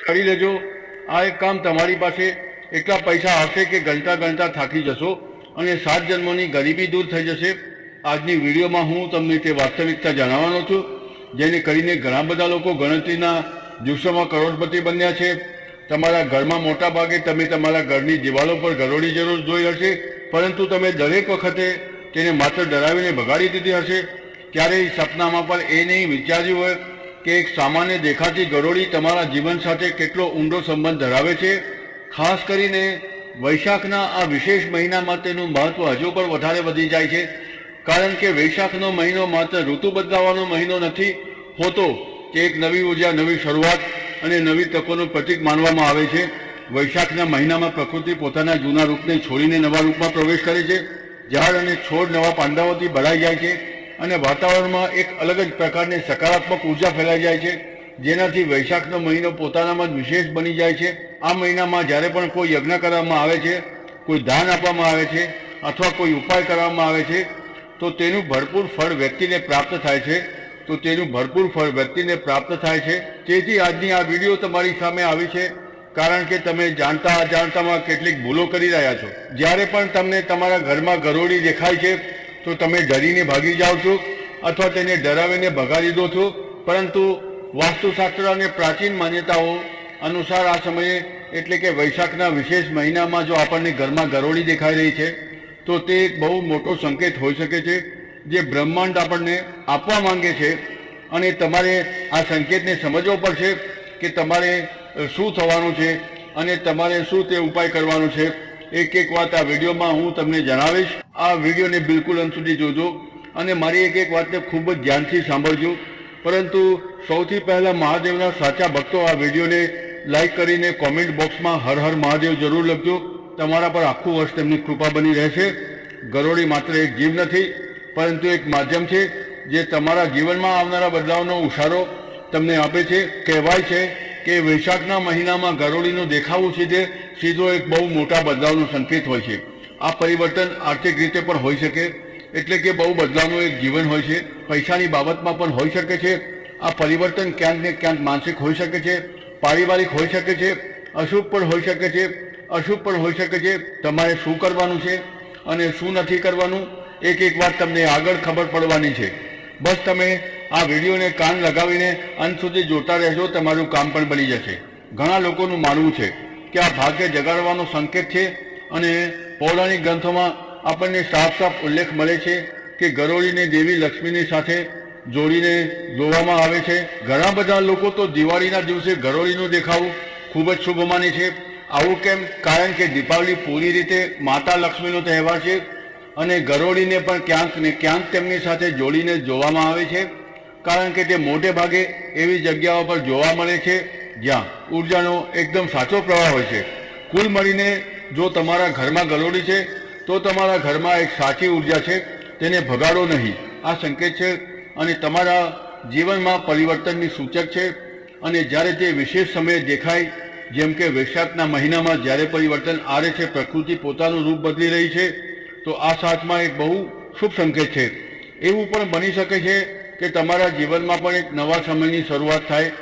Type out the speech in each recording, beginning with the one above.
કરી લેજો। આ એક કામ તમારી પાસે એટલા પૈસા આવશે કે ગણતા ગણતા થાકી જશો અને 7 જન્મોની ગરીબી દૂર થઈ જશે। આજની વિડીયોમાં હું તમને તે વાસ્તવિકતા જણાવવાનો છું, જેને કરીને ઘણા બધા લોકો ગણતરીના દિવસોમાં કરોડપતિ બન્યા છે। તમારા ઘરમાં મોટા ભાગે તમે તમારા ઘરની દિવાલો પર ગરોળી જરૂર જોઈ હશે, પરંતુ તમે દરેક વખતે તેને માત્ર ડરાવીને ભગાડી દીધી હશે। ક્યારેય સપનામાં પણ એ નહીં વિચાર્યું હોય કે એક સામાન્ય દેખાતી ગરોળી તમારા જીવન સાથે કેટલો ઊંડો સંબંધ ધરાવે છે। ખાસ કરીને વૈશાખના આ વિશેષ મહિનામાં તેનું મહત્વ હજુ પણ વધારે વધી જાય છે, કારણ કે વૈશાખનો મહિનો માત્ર ઋતુ બદલાવાનો મહિનો નથી હોતો, તે એક નવી ઉર્જા, નવી શરૂઆત અને નવી તકોનું પ્રતીક માનવામાં આવે છે। વૈશાખના મહિનામાં પ્રકૃતિ પોતાના જૂના રૂપને છોડીને નવા રૂપમાં પ્રવેશ કરે છે। ઝાડ અને છોડ નવા પાંદડાઓથી ભરાઈ જાય છે અને વાતાવરણમાં એક અલગ જ પ્રકારની સકારાત્મક ઉર્જા ફેલાઈ જાય છે, જેનાથી વૈશાખનો મહિનો પોતાનામાં જ વિશેષ બની જાય છે। આ મહિનામાં જ્યારે પણ કોઈ યજ્ઞ કરવામાં આવે છે, કોઈ દાન આપવામાં આવે છે અથવા કોઈ ઉપાય કરવામાં આવે છે, તો તેનું ભરપૂર ફળ વ્યક્તિને પ્રાપ્ત થાય છે। તેથી આજની આ વિડીયો તમારી સામે આવી છે, કારણ કે તમે જાણતા અજાણતામાં કેટલીક ભૂલો કરી રહ્યા છો। જ્યારે પણ તમને તમારા ઘરમાં ગરોળી દેખાય છે તો તમે ડરીને ભાગી જાઓ છો અથવા તેને ડરાવીને ભગાડી દો છો, પરંતુ વાસ્તુશાસ્ત્ર અને પ્રાચીન માન્યતાઓ અનુસાર આ સમયે એટલે કે વૈશાખના વિશેષ મહિનામાં જો આપણને ઘરમાં ગરોળી દેખાઈ રહી છે તો તે એક બહુ મોટો સંકેત હોઈ શકે છે, જે બ્રહ્માંડ આપણને આપવા માંગે છે। અને તમારે આ સંકેતને સમજવો પડશે કે તમારે શું થવાનું છે અને તમારે શું તે ઉપાય કરવાનો છે। એક એક વાત આ વિડીયોમાં હું તમને જણાવીશ। આ વિડીયોને બિલકુલ અંત સુધી જોજો અને મારી એક એક વાતને ખૂબ જ ધ્યાનથી સાંભળજો। પરંતુ સૌથી પહેલાં મહાદેવના સાચા ભક્તો આ વિડીયોને લાઈક કરીને કોમેન્ટ બોક્સમાં હર હર મહાદેવ જરૂર લખજો। તમારા પર આખું વર્ષ તેમની કૃપા બની રહેશે। ગરોળી માત્ર એક જીવ નથી, પરંતુ એક માધ્યમ છે જે તમારા જીવનમાં આવનારા બદલાવનો ઉશારો તમને આપે છે। કહેવાય છે કે વૈશાખના મહિનામાં ગરોળીનું દેખાવું સીધો એક બહુ મોટા બદલાવનો સંકેત હોય છે। આ પરિવર્તન આર્થિક રીતે પણ હોઈ શકે, એટલે કે બહુ બદલાવનું એક જીવન હોય છે। પૈસાની બાબતમાં પણ હોઈ શકે છે। આ પરિવર્તન ક્યાંક ને ક્યાંક માનસિક હોઈ શકે છે, પારિવારિક હોઈ શકે છે, અશુભ પણ હોઈ શકે છે। તમારે શું કરવાનું છે અને શું નથી કરવાનું, એક એક વાત તમને આગળ ખબર પડવાની છે। બસ તમે આ વિડીયોને કાન લગાવીને અંત સુધી જોતા રહેજો, તમારું કામ પણ બની જશે। ઘણા લોકોનું માનવું છે કે આ ભાગ્ય જગાડવાનો સંકેત છે અને પૌરાણિક ગ્રંથોમાં આપણને સાફ ઉલ્લેખ મળે છે કે ગરોળીને દેવી લક્ષ્મીની સાથે જોડીને જોવામાં આવે છે। ઘણા બધા લોકો તો દિવાળીના દિવસે ગરોળીનું દેખાવું ખૂબ જ શુભ માને છે। આવું કેમ? કારણ કે દીપાવલી પૂરી રીતે માતા લક્ષ્મીનો તહેવાર છે અને ગરોળીને પણ ક્યાંક ને ક્યાંક તેમની સાથે જોડીને જોવામાં આવે છે, કારણ કે તે મોટે ભાગે એવી જગ્યાઓ પર જોવા મળે છે જ્યાં ઉર્જાનો એકદમ સાચો પ્રવાહ હોય છે। કુલ મળીને જો તમારા ઘરમાં ગરોળી છે તો તમારા ઘરમાં એક સાચી ઉર્જા છે, તેને ભગાડો નહીં। આ સંકેત છે અને તમારા જીવનમાં પરિવર્તનની સૂચક છે। અને જ્યારે તે વિશેષ સમયે દેખાય, જેમ કે વૈશાખના મહિનામાં જ્યારે પરિવર્તન આવે છે, પ્રકૃતિ પોતાનું રૂપ બદલી રહી છે, તો આ સાચમાં એક બહુ શુભ સંકેત છે। એવું પણ બની શકે છે કે તમારા જીવનમાં પણ એક નવા સમયની શરૂઆત થાય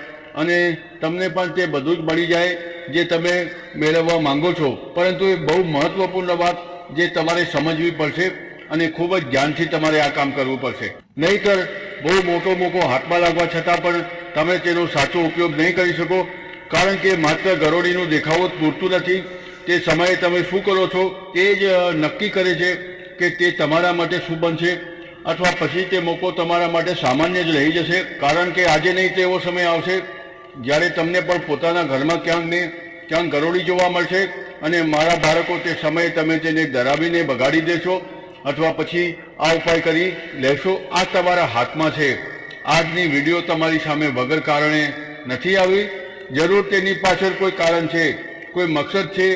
અને તમને પણ તે બધું જ મળી જાય જે તમે મેળવવા માંગો છો। પરંતુ એ બહુ મહત્વપૂર્ણ વાત જે તમારે સમજવી પડશે અને ખૂબ જ ધ્યાનથી તમારે આ કામ કરવું પડશે, નહીંતર બહુ મોટો હાથમાં લાગવા છતાં પણ તમે તેનો સાચો ઉપયોગ નહીં કરી શકો, કારણ કે માત્ર ગરોળીનું દેખાવું જ પૂરતું નથી। તે સમયે તમે શું કરો છો તે જ નક્કી કરે છે કે તે તમારા માટે શું બનશે, અથવા પછી તે મોકો તમારા માટે સામાન્ય જ રહી જશે। કારણ કે આજે નહીં તો એવો સમય આવશે જ્યારે તમને પણ પોતાના ઘરમાં ક્યાંક ને ક્યાંક ગરોળી જોવા મળશે અને મારા બાળકો, તે સમયે તમે તેને ડરાવીને ભગાડી દેશો અથવા પછી આ ઉપાય કરી લેશો। આ તમારા હાથમાં છે। આજની વિડીયો તમારી સામે વગર કારણે નથી આવી, જરૂર તેની પાછળ કોઈ કારણ છે, કોઈ મકસદ છે,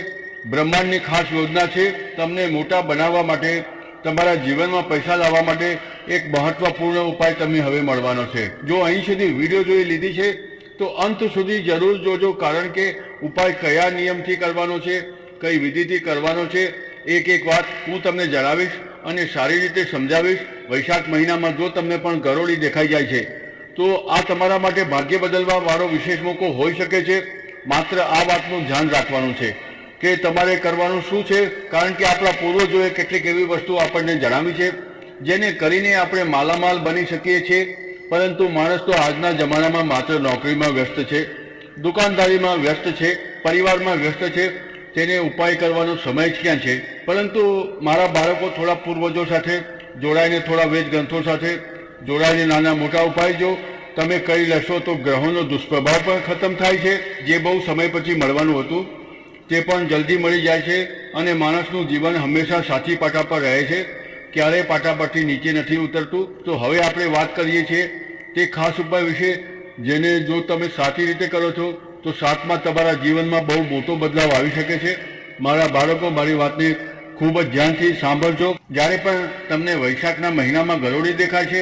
બ્રહ્માંડની ખાસ યોજના છે તમને મોટા બનાવવા માટે, તમારા જીવનમાં પૈસા લાવવા માટે એક મહત્વપૂર્ણ ઉપાય તમને હવે મળવાનો છે। જો અહીં સુધી વિડીયો જોઈ લીધી છે તો અંત સુધી જરૂર જોજો, કારણ કે ઉપાય કયા નિયમથી કરવાનો છે, કઈ વિધિથી કરવાનો છે, એક એક વાત હું તમને જણાવીશ અને સારી રીતે સમજાવીશ। વૈશાખ મહિનામાં જો તમને પણ ગરોળી દેખાઈ જાય છે તો આ તમારા માટે ભાગ્ય બદલવા વાળો વિશેષ મોકો હોઈ શકે છે। માત્ર આ વાતનું ધ્યાન રાખવાનું છે કે તમારે કરવાનું શું છે, કારણ કે આપણા પૂર્વજોએ કેટલીક એવી વસ્તુઓ આપણને જણાવી છે જેને કરીને આપણે માલામાલ બની શકીએ છીએ. પરંતુ માણસ તો આજના જમાનામાં માત્ર નોકરીમાં વ્યસ્ત છે, દુકાનદારીમાં વ્યસ્ત છે, પરિવારમાં વ્યસ્ત છે, તેને ઉપાય કરવાનો સમય જ ક્યાં છે. પરંતુ મારા બાળકો થોડા પૂર્વજો સાથે જોડાઈને, થોડા વેદ ગ્રંથો સાથે જોડાઈને નાના મોટા ઉપાય જો તમે કરી લેશો તો ગ્રહોનો દુષ્પ્રભાવ પણ ખતમ થાય છે. જે બહુ સમય પછી મળવાનું હતું તે પણ જલ્દી મળી જાય છે અને માણસનું જીવન હંમેશા સાચી પાટા પર રહે છે, ક્યારેય પાટા પરથી નીચે નથી ઉતરતું. તો હવે આપણે વાત કરીએ છીએ તે ખાસ ઉપાય વિશે જેને જો તમે સાચી રીતે કરો છો તો સાતમાં તમારા જીવનમાં બહુ મોટો બદલાવ આવી શકે છે. મારા બાળકો, મારી વાતને ખૂબ જ ધ્યાનથી સાંભળજો. જ્યારે પણ તમને વૈશાખના મહિનામાં ગરોળી દેખાય છે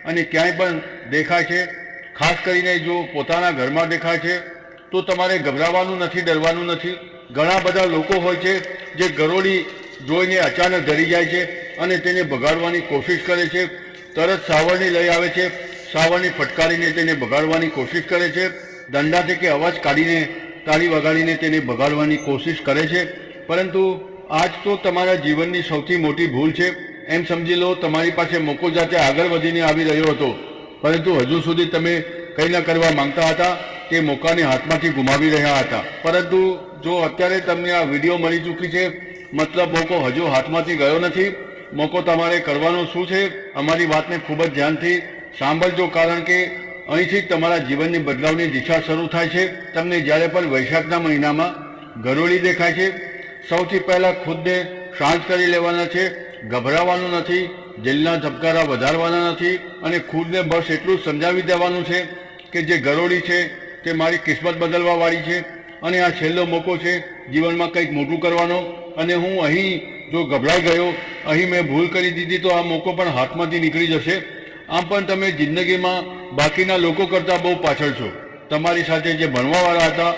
અને ક્યાંય પણ દેખાય છે, ખાસ કરીને જો પોતાના ઘરમાં દેખાય છે તો તમારે ગભરાવાનું નથી, ડરવાનું નથી. ઘણા બધા લોકો હોય છે જે ગરોળી જોઈને અચાનક ડરી જાય છે અને તેને ભગાડવાની કોશિશ કરે છે, તરત સાવરણી લઈ આવે છે, સાવરણી ફટકારીને તેને ભગાડવાની કોશિશ કરે છે, દંડાથી કે અવાજ કાઢીને તાળી વગાડીને તેને ભગાડવાની કોશિશ કરે છે. પરંતુ આજ તો તમારા જીવનની સૌથી મોટી ભૂલ છે. એમ સમજી લો તમારી પાસે મોકો જાતે આગળ વધીને આવી રહ્યો હતો, પરંતુ હજુ સુધી તમે કંઈ ન કરવા માંગતા હતા, તે મોકાને હાથમાંથી ગુમાવી રહ્યા હતા. પરંતુ જો અત્યારે તમને આ વિડીયો મળી ચૂકી છે, મતલબ મોકો હજુ હાથમાંથી ગયો નથી. મોકો તમારે કરવાનું શું છે, અમારી વાતને ખૂબ જ ધ્યાનથી સાંભળજો, કારણ કે અહીંથી જ તમારા જીવનની બદલાવની દિશા શરૂ થાય છે. તમને જ્યારે પણ વૈશાખના મહિનામાં ગરોળી દેખાય છે, સૌથી પહેલાં ખુદને શાંત કરી લેવાના છે, ગભરાવાનું નથી, દિલના ધબકારા વધારવાના નથી અને ખુદને બસ એટલું સમજાવી દેવાનું છે કે જે ગરોળી છે તે મારી કિસ્મત બદલવાવાળી છે અને આ છેલ્લો મોકો છે જીવનમાં કંઈક મોટું કરવાનો. અને હું અહીં જો ગભરાઈ ગયો, અહીં મેં ભૂલ કરી દીધી તો આ મોકો પણ હાથમાંથી નીકળી જશે. આમ પણ તમે જિંદગીમાં બાકીના લોકો કરતાં બહુ પાછળ છો. તમારી સાથે જે ભણવાવાળા હતા,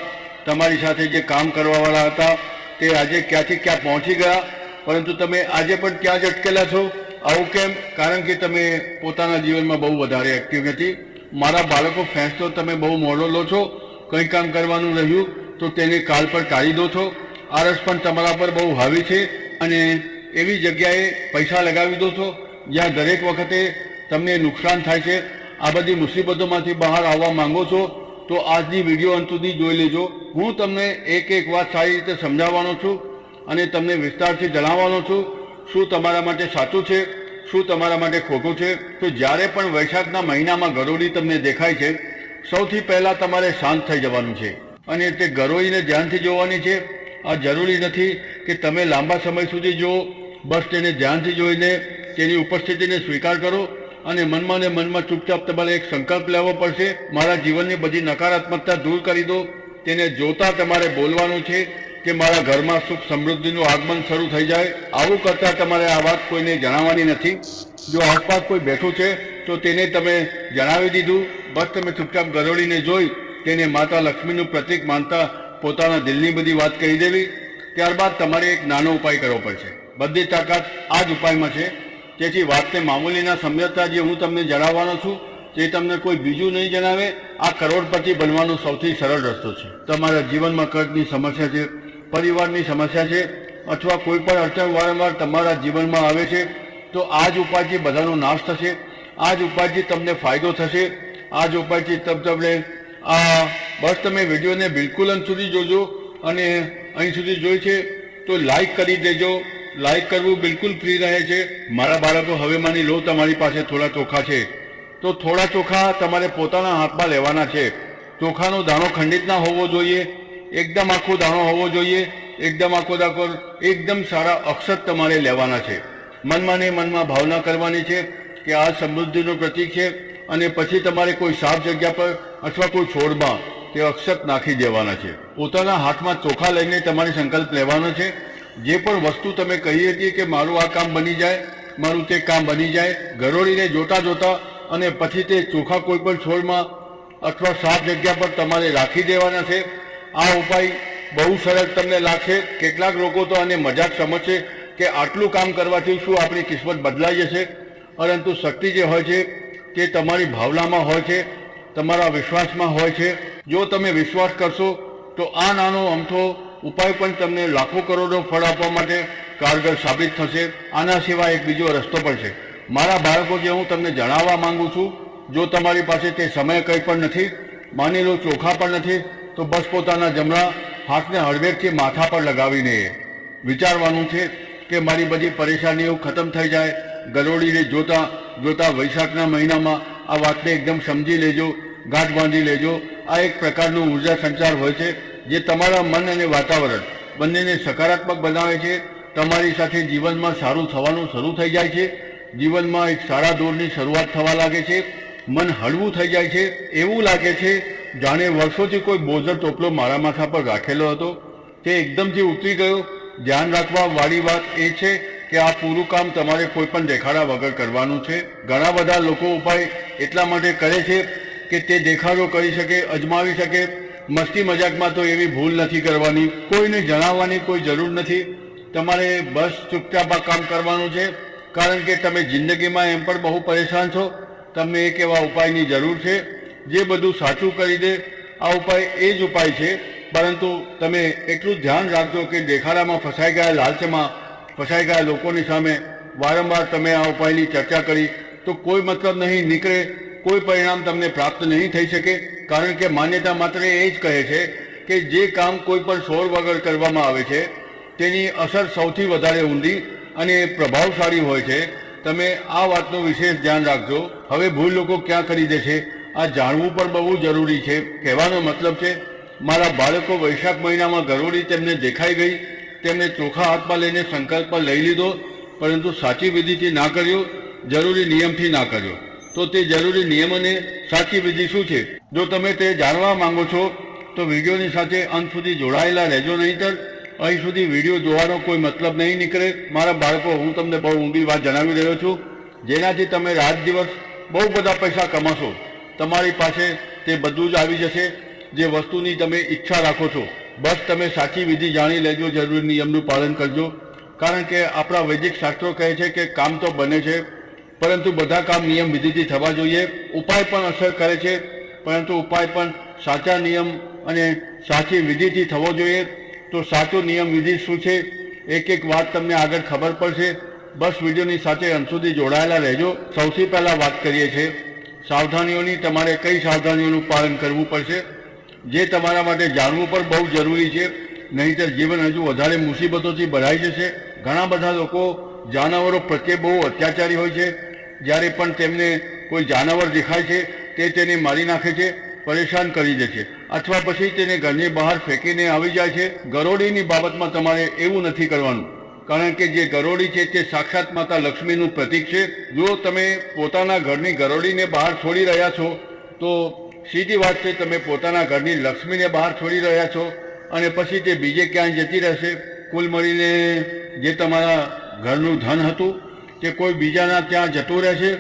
તમારી સાથે જે કામ કરવાવાળા હતા, તે આજે ક્યાંથી ક્યાં પહોંચી ગયા, પરંતુ તમે આજે પણ ત્યાં જ અટકેલા છો. આવું કેમ? કારણ કે તમે પોતાના જીવનમાં બહુ વધારે એક્ટિવ નથી. મારા બાળકો, ફેંસલો તમે બહુ મોડો લો છો. કંઈ કામ કરવાનું રહ્યું તો તેને કાલ પર ટાળી દો છો. આળસ પણ તમારા પર બહુ હાવી છે અને એવી જગ્યાએ પૈસા લગાવી દો છો જ્યાં દરેક વખતે તમને નુકસાન થાય છે. આ બધી મુસીબતોમાંથી બહાર આવવા માંગો છો તો આજની વિડીયો અંત સુધી જોઈ લેજો. હું તમને એક એક વાત સારી રીતે સમજાવવાનો છું અને તમને વિસ્તારથી જણાવવાનો છું શું તમારા માટે સાચું છે, શું તમારા માટે ખોટું છે. તો જ્યારે પણ વૈશાખના મહિનામાં ગરોળી તમને દેખાય છે, સૌથી પહેલાં તમારે શાંત થઈ જવાનું છે અને તે ગરોળીને ધ્યાનથી જોવાની છે. આ જરૂરી નથી કે તમે લાંબા સમય સુધી જુઓ, બસ તેને ધ્યાનથી જોઈને તેની ઉપસ્થિતિને સ્વીકાર કરો અને મનમાં ને મનમાં ચૂપચાપ તમારે એક સંકલ્પ લેવો પડશે. મારા જીવનની બધી નકારાત્મકતા દૂર કરી દો. તેને જોતા તમારે બોલવાનું છે કે મારા ઘરમાં સુખ સમૃદ્ધિનું આગમન શરૂ થઈ જાય. આવું કરતાં તમારે આ વાત કોઈને જણાવવાની નથી. જો આસપાસ કોઈ બેઠું છે તો તેને તમે જણાવી દીધું. બસ તમે ચૂપચાપ ગરોળીને જોઈ તેને માતા લક્ષ્મીનું પ્રતીક માનતા પોતાના દિલની બધી વાત કહી દેવી. ત્યારબાદ તમારે એક નાનો ઉપાય કરવો પડશે. બધી તાકાત આ જ ઉપાયમાં છે. તેથી વાતને મામૂલીના સમજતા જે હું તમને જણાવવાનો છું તે તમને કોઈ બીજું નહીં જણાવે. આ કરોડપતિ બનવાનો સૌથી સરળ રસ્તો છે. તમારા જીવનમાં કર્જની સમસ્યા છે, પરિવારની સમસ્યા છે અથવા કોઈ પણ અડચણ વારંવાર તમારા જીવનમાં આવે છે તો આ જ ઉપાયથી બધાનો નાશ થશે. આ જ ઉપાયથી તમને ફાયદો થશે. આ જ ઉપાયથી તમને બસ તમે વિડીયોને બિલકુલ અંત સુધી જોજો અને અહીં સુધી જોઈ છે તો લાઈક કરી દેજો. લાઈક કરવું બિલકુલ ફ્રી રહે છે. મારા બાળકો, હવે માની લો તમારી પાસે થોડા ચોખા છે તો થોડા ચોખા તમારે પોતાના હાથમાં લેવાના છે. ચોખાનો દાણો ખંડિત ના હોવો જોઈએ, એકદમ આખો દાણો હોવો જોઈએ, એકદમ આખો દાખો, એકદમ સારા અક્ષત તમારે લેવાના છે. મનમાં ને મનમાં ભાવના કરવાની છે કે આ સમૃદ્ધિનું પ્રતીક છે અને પછી તમારે કોઈ સાફ જગ્યા પર અથવા કોઈ છોડમાં તે અક્ષત નાખી દેવાના છે. પોતાના હાથમાં ચોખા લઈને તમારે સંકલ્પ લેવાનો છે. જે પણ વસ્તુ તમે કહી હતી કે મારું આ કામ બની જાય, મારું તે કામ બની જાય, ગરોળીને જોતા જોતા અને પછી તે ચોખા કોઈ પણ છોડમાં અથવા સાફ જગ્યા પર તમારે રાખી દેવાના છે. આ ઉપાય બહુ સરળ તમને લાગશે. કેટલાક લોકો તો આને મજાક સમજશે કે આટલું કામ કરવાથી શું આપણી કિસ્મત બદલાઈ જશે, પરંતુ શક્તિ જે હોય છે તે તમારી ભાવનામાં હોય છે, તમારા વિશ્વાસમાં હોય છે. જો તમે વિશ્વાસ કરશો તો આ નાનો અમથો ઉપાય પણ તમને લાખો કરોડો ફળ આપવા માટે કારગર સાબિત થશે. આના સિવાય એક બીજો રસ્તો પણ છે. મારા બાળકો, જે હું તમને જણાવવા માંગુ છું, જો તમારી પાસે તે સમય કંઈ પણ નથી, માની લો ચોખા પણ નથી, તો બસ પોતાના જમણા હાથને હળવેકથી માથા પર લગાવીને વિચારવાનું છે કે મારી બધી પરેશાનીઓ ખતમ થઈ જાય. ગરોળીને જોતા જોતા વૈશાખના મહિનામાં આ વાતને એકદમ સમજી લેજો, ગાંઠ બાંધી લેજો. આ એક પ્રકારનો ઉર્જા સંચાર હોય છે જે તમારા મન અને વાતાવરણ બંનેને સકારાત્મક બનાવે છે. તમારી સાથે જીવનમાં સારું થવાનું શરૂ થઈ જાય છે. જીવનમાં એક સારા દોરની શરૂઆત થવા લાગે છે. મન હળવું થઈ જાય છે. એવું લાગે છે જાણે વર્ષોથી કોઈ બોજર ટોપલો મારા માથા પર રાખેલો હતો, તે એકદમથી ઉતરી ગયો. ધ્યાન રાખવા વાળી વાત એ છે કે આ પૂરું કામ તમારે કોઈ પણ દેખાડા વગર કરવાનું છે. ઘણા બધા લોકો ઉપાય એટલા માટે કરે છે કે તે દેખાડો કરી શકે, અજમાવી શકે. મસ્તી મજાકમાં તો એવી ભૂલ નથી કરવાની. કોઈને જણાવવાની કોઈ જરૂર નથી. તમારે બસ ચૂપચાપ આ કામ કરવાનું છે, કારણ કે તમે જિંદગીમાં એમ પણ બહુ પરેશાન છો. તમને એક એવા ઉપાયની જરૂર છે જે બધું સાચું કરી દે. આ ઉપાય એ જ ઉપાય છે, પરંતુ તમે એટલું ધ્યાન રાખજો કે દેખાડામાં ફસાઈ ગયા, લાલચમાં ફસાઈ ગયા લોકોની સામે વારંવાર તમે આ ઉપાયની ચર્ચા કરી તો કોઈ મતલબ નહીં નીકળે, કોઈ પરિણામ તમને પ્રાપ્ત નહીં થઈ શકે. કારણ કે માન્યતા માત્ર એ જ કહે છે કે જે કામ કોઈ પણ સોળ વગર કરવામાં આવે છે તેની અસર સૌથી વધારે ઊંડી અને પ્રભાવશાળી હોય છે. તમે આ વાતનું વિશેષ ધ્યાન રાખજો. હવે ભૂલ લોકો ક્યાં કરી દેશે, આ જાણવું પણ બહુ જરૂરી છે. કહેવાનો મતલબ છે, મારા બાળકો વૈશાખ મહિનામાં ગરોળી તેમને દેખાઈ ગઈ, તેમને ચોખા હાથમાં લઈને સંકલ્પ લઈ લીધો, પરંતુ સાચી વિધિથી ના કર્યો, જરૂરી નિયમથી ના કર્યો. તો તે જરૂરી નિયમ અને સાચી વિધિ શું છે? જો તમે તે જાણવા માંગો છો તો વિડીયોની સાથે અંત સુધી જોડાયેલા રહેજો, નહીંતર અહીં સુધી વિડીયો જોવાનો કોઈ મતલબ નહીં નીકળે. મારા બાળકો, હું તમને બહુ ઊંડી વાત જણાવી રહ્યો છું, જેનાથી તમે રાત દિવસ બહુ બધા પૈસા કમાશો. તમારી પાસે તે બધું જ આવી જશે જે વસ્તુની તમે ઈચ્છા રાખો છો. બસ તમે સાચી વિધિ જાણી લેજો, જરૂરી નિયમનું પાલન કરજો. કારણ કે આપણા વૈદિક શાસ્ત્રો કહે છે કે કામ તો બને છે, પરંતુ બધા કામ નિયમ વિધિથી થવા જોઈએ. ઉપાય પણ અસર કરે છે, પરંતુ ઉપાય પણ સાચા નિયમ અને સાચી વિધિથી થવો જોઈએ. તો સાચો નિયમ વિધિ શું છે, એક એક વાત તમને આગળ ખબર પડશે. બસ વિડીયોની સાથે અંત સુધી જોડાયેલા રહેજો. સૌથી પહેલાં વાત કરીએ છીએ સાવધાનીઓની. તમારે કઈ સાવધાનીઓનું પાલન કરવું પડશે, જે તમારા માટે જાણવું પણ બહુ જરૂરી છે, નહીંતર જીવન હજુ વધારે મુસીબતોથી ભરાઈ જશે. ઘણા બધા લોકો જાનવરો પ્રત્યે બહુ અત્યાચારી હોય છે. જ્યારે પણ તેમને કોઈ જાનવર દેખાય છે તે તેને મારી નાખે છે, પરેશાન કરી દે છે, અથવા પછી તેને ઘરની બહાર ફેંકીને આવી જાય છે. ગરોળીની બાબતમાં તમારે એવું નથી કરવાનું, કારણ કે જે ગરોળી છે તે સાક્ષાત માતા લક્ષ્મીનું પ્રતીક છે. જો તમે પોતાના ઘરની ગરોળીને બહાર છોડી રહ્યા છો તો સીધી વાત છે, તમે પોતાના ઘરની લક્ષ્મીને બહાર છોડી રહ્યા છો અને પછી તે બીજે ક્યાંય જતી રહેશે. કુલ મળીને જે તમારા ઘરનું ધન હતું તે કોઈ બીજાના ત્યાં જતું રહેશે.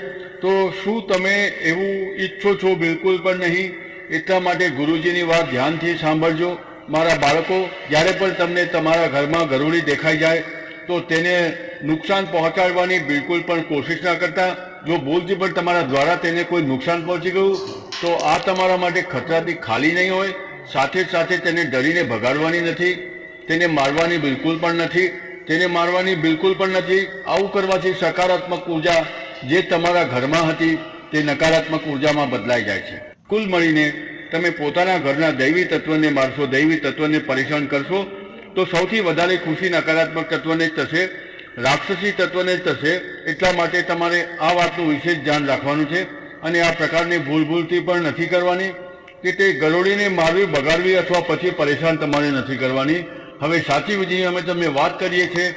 તો શું તમે એવું ઈચ્છો છો? બિલકુલ પણ નહીં. એટલા માટે ગુરુજીની વાત ધ્યાનથી સાંભળજો. મારા બાળકો, જ્યારે પણ તમને તમારા ઘરમાં ગરોળી દેખાઈ જાય તો તેને નુકસાન પહોંચાડવાની બિલકુલ પણ કોશિશ ના કરતા. જો ભૂલથી પણ તમારા દ્વારા તેને કોઈ નુકસાન પહોંચી ગયું તો આ તમારા માટે ખતરાથી ખાલી નહીં હોય. સાથે જ સાથે તેને ડરીને ભગાડવાની નથી, તેને મારવાની બિલકુલ પણ નથી, તેને મારવાની બિલકુલ પણ નથી. આવું કરવાથી સકારાત્મક ઉર્જા જે તમારા ઘરમાં હતી તે નકારાત્મક ઉર્જામાં બદલાઈ જાય છે. કુલ મળીને તમે પોતાના ઘરના દૈવી તત્વને મારશો, દૈવી તત્વને પરેશાન કરશો તો સૌથી વધારે ખુશી નકારાત્મક તત્વને જ થશે, રાક્ષસી તત્વને જ થશે. એટલા માટે તમારે આ વાતનું વિશેષ ધ્યાન રાખવાનું છે અને આ પ્રકારની ભૂલથી પણ નથી કરવાની કે તે ગરોળીને મારવી, બગાડવી અથવા પછી પરેશાન તમારે નથી કરવાની. હવે સાચી વિધિની અમે તમને વાત કરીએ છીએ